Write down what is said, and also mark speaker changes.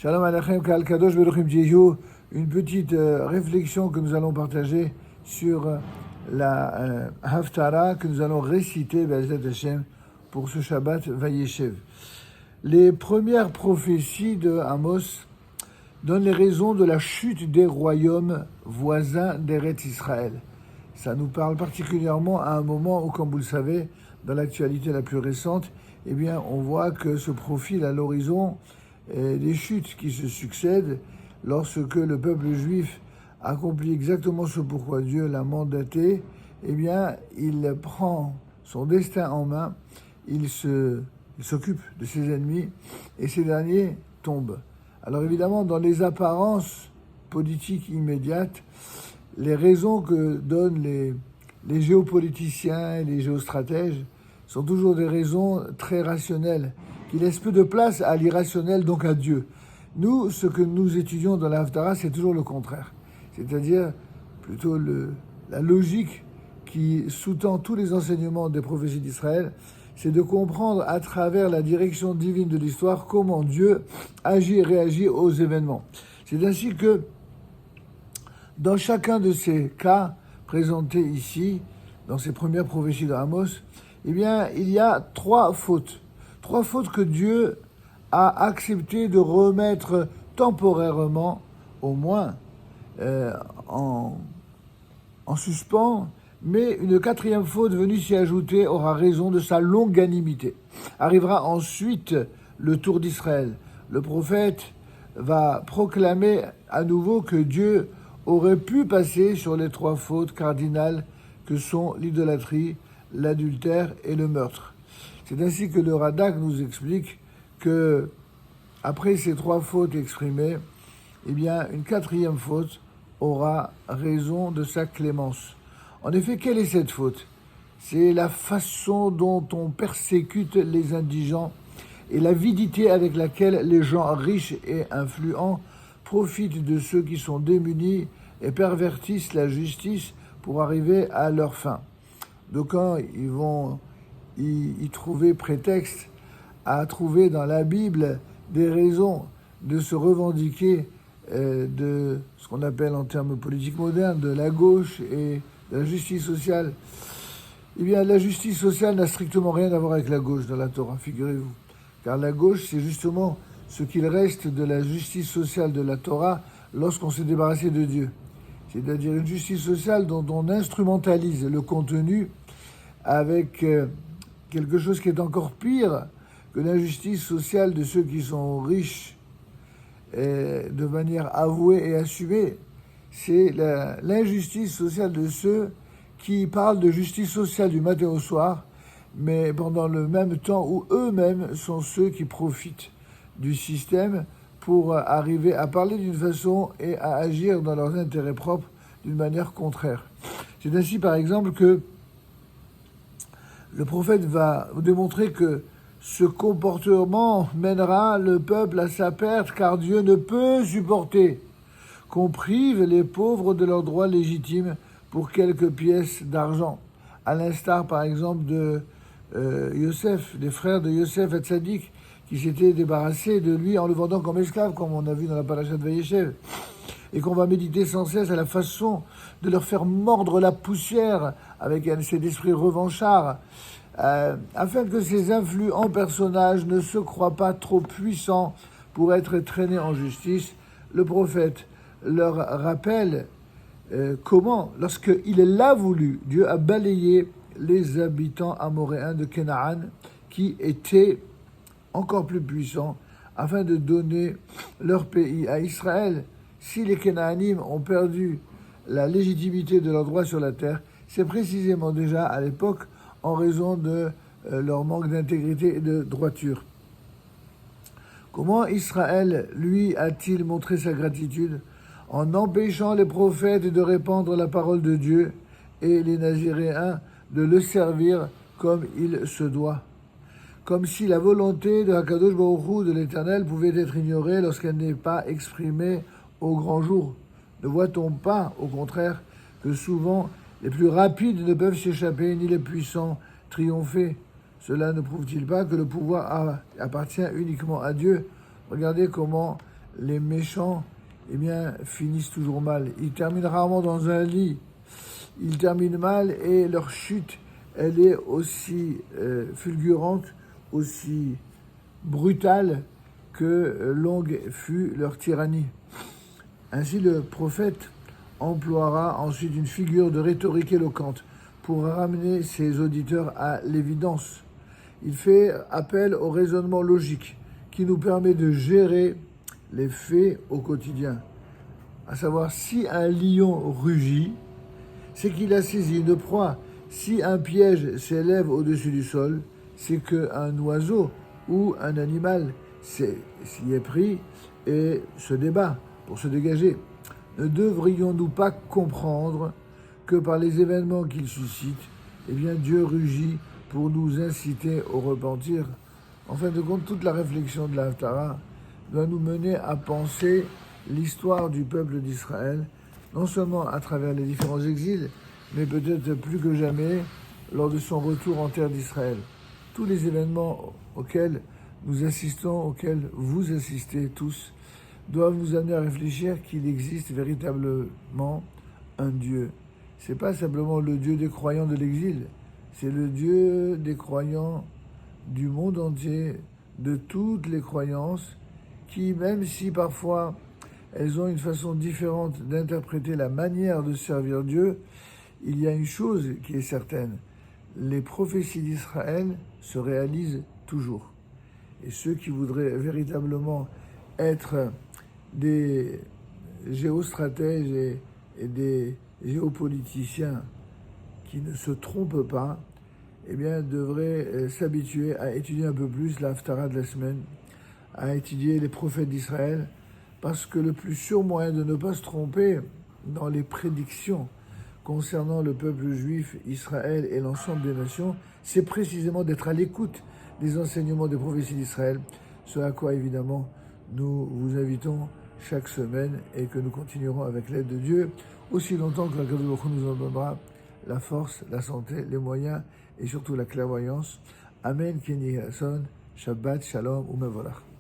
Speaker 1: Shalom Aleichem, Kal Kadosh Beruchim Jehu. Une petite réflexion que nous allons partager sur la Haftarah que nous allons réciter Be'ezrat Hashem pour ce Shabbat Vayeshev. Les premières prophéties de Amos donnent les raisons de la chute des royaumes voisins d'Eretz Israël. Ça nous parle particulièrement à un moment où, comme vous le savez, dans l'actualité la plus récente, eh bien, on voit que se profilent à l'horizon des chutes qui se succèdent lorsque le peuple juif accomplit exactement ce pourquoi Dieu l'a mandaté. Eh bien, il prend son destin en main, il s'occupe de ses ennemis et ces derniers tombent. Alors évidemment, dans les apparences politiques immédiates, les raisons que donnent les géopoliticiens et les géostratèges sont toujours des raisons très rationnelles, qui laissent peu de place à l'irrationnel, donc à Dieu. Nous, ce que nous étudions dans la Haftarah, c'est toujours le contraire. C'est-à-dire plutôt la logique qui sous-tend tous les enseignements des prophéties d'Israël, c'est de comprendre à travers la direction divine de l'histoire comment Dieu agit et réagit aux événements. C'est ainsi que dans chacun de ces cas présentés ici, dans ces premières prophéties d'Amos, eh bien, il y a trois fautes que Dieu a accepté de remettre temporairement, au moins, en suspens, mais une quatrième faute venue s'y ajouter aura raison de sa longanimité. Arrivera ensuite le tour d'Israël. Le prophète va proclamer à nouveau que Dieu aurait pu passer sur les trois fautes cardinales que sont l'idolâtrie, l'adultère et le meurtre. C'est ainsi que le Radak nous explique que, après ces trois fautes exprimées, eh bien, une quatrième faute aura raison de sa clémence. En effet, quelle est cette faute ? C'est la façon dont on persécute les indigents et l'avidité avec laquelle les gens riches et influents profitent de ceux qui sont démunis et pervertissent la justice pour arriver à leur fin. D'aucuns, ils vont y trouver prétexte à trouver dans la Bible des raisons de se revendiquer de ce qu'on appelle en termes politiques modernes de la gauche et de la justice sociale. Eh bien, la justice sociale n'a strictement rien à voir avec la gauche dans la Torah, figurez-vous. Car la gauche, c'est justement ce qu'il reste de la justice sociale de la Torah lorsqu'on s'est débarrassé de Dieu. C'est-à-dire une justice sociale dont on instrumentalise le contenu avec quelque chose qui est encore pire que l'injustice sociale de ceux qui sont riches de manière avouée et assumée. C'est l'injustice sociale de ceux qui parlent de justice sociale du matin au soir, mais pendant le même temps où eux-mêmes sont ceux qui profitent du système pour arriver à parler d'une façon et à agir dans leurs intérêts propres d'une manière contraire. C'est ainsi, par exemple, que le prophète va démontrer que ce comportement mènera le peuple à sa perte, car Dieu ne peut supporter qu'on prive les pauvres de leurs droits légitimes pour quelques pièces d'argent, à l'instar, par exemple, de Yosef, des frères de Yosef Hatzadik, qui s'étaient débarrassés de lui en le vendant comme esclave, comme on a vu dans la paracha de Vayeshev, et qu'on va méditer sans cesse à la façon de leur faire mordre la poussière avec cet esprit revanchard, afin que ces influents personnages ne se croient pas trop puissants pour être traînés en justice. Le prophète leur rappelle comment, lorsqu'il l'a voulu, Dieu a balayé les habitants amoréens de Canaan, qui étaient encore plus puissants, afin de donner leur pays à Israël. Si les Canaanim ont perdu la légitimité de leur droit sur la terre, c'est précisément déjà à l'époque en raison de leur manque d'intégrité et de droiture. Comment Israël, lui, a-t-il montré sa gratitude ? En empêchant les prophètes de répandre la parole de Dieu et les Naziréens de le servir comme il se doit. Comme si la volonté de Hakadosh Baruch Hu, de l'Éternel, pouvait être ignorée lorsqu'elle n'est pas exprimée au grand jour. Ne voit-on pas, au contraire, que souvent les plus rapides ne peuvent s'échapper, ni les puissants triompher ? Cela ne prouve-t-il pas que le pouvoir appartient uniquement à Dieu ? Regardez comment les méchants, eh bien, finissent toujours mal. Ils terminent rarement dans un lit. Ils terminent mal et leur chute, elle est aussi fulgurante, aussi brutale que longue fut leur tyrannie. Ainsi, le prophète emploiera ensuite une figure de rhétorique éloquente pour ramener ses auditeurs à l'évidence. Il fait appel au raisonnement logique qui nous permet de gérer les faits au quotidien. À savoir, si un lion rugit, c'est qu'il a saisi une proie. Si un piège s'élève au-dessus du sol, c'est qu'un oiseau ou un animal s'y est pris et se débat pour se dégager. Ne devrions-nous pas comprendre que par les événements qu'il suscite, eh bien Dieu rugit pour nous inciter au repentir? En fin de compte, toute la réflexion de la Haftara doit nous mener à penser l'histoire du peuple d'Israël, non seulement à travers les différents exils, mais peut-être plus que jamais lors de son retour en terre d'Israël. Tous les événements auxquels nous assistons, auxquels vous assistez tous, doivent nous amener à réfléchir qu'il existe véritablement un Dieu. C'est pas simplement le Dieu des croyants de l'exil, c'est le Dieu des croyants du monde entier, de toutes les croyances, qui, même si parfois elles ont une façon différente d'interpréter la manière de servir Dieu, il y a une chose qui est certaine, les prophéties d'Israël se réalisent toujours. Et ceux qui voudraient véritablement être des géostratèges et des géopoliticiens qui ne se trompent pas, eh bien, devraient s'habituer à étudier un peu plus la Haftara de la semaine, à étudier les prophètes d'Israël, parce que le plus sûr moyen de ne pas se tromper dans les prédictions concernant le peuple juif, Israël et l'ensemble des nations, c'est précisément d'être à l'écoute des enseignements des prophéties d'Israël, ce à quoi évidemment nous vous invitons chaque semaine et que nous continuerons avec l'aide de Dieu aussi longtemps que la grâce de Dieu nous en donnera la force, la santé, les moyens et surtout la clairvoyance. Amen, Kenny Hasson, Shabbat, Shalom, Umevolach.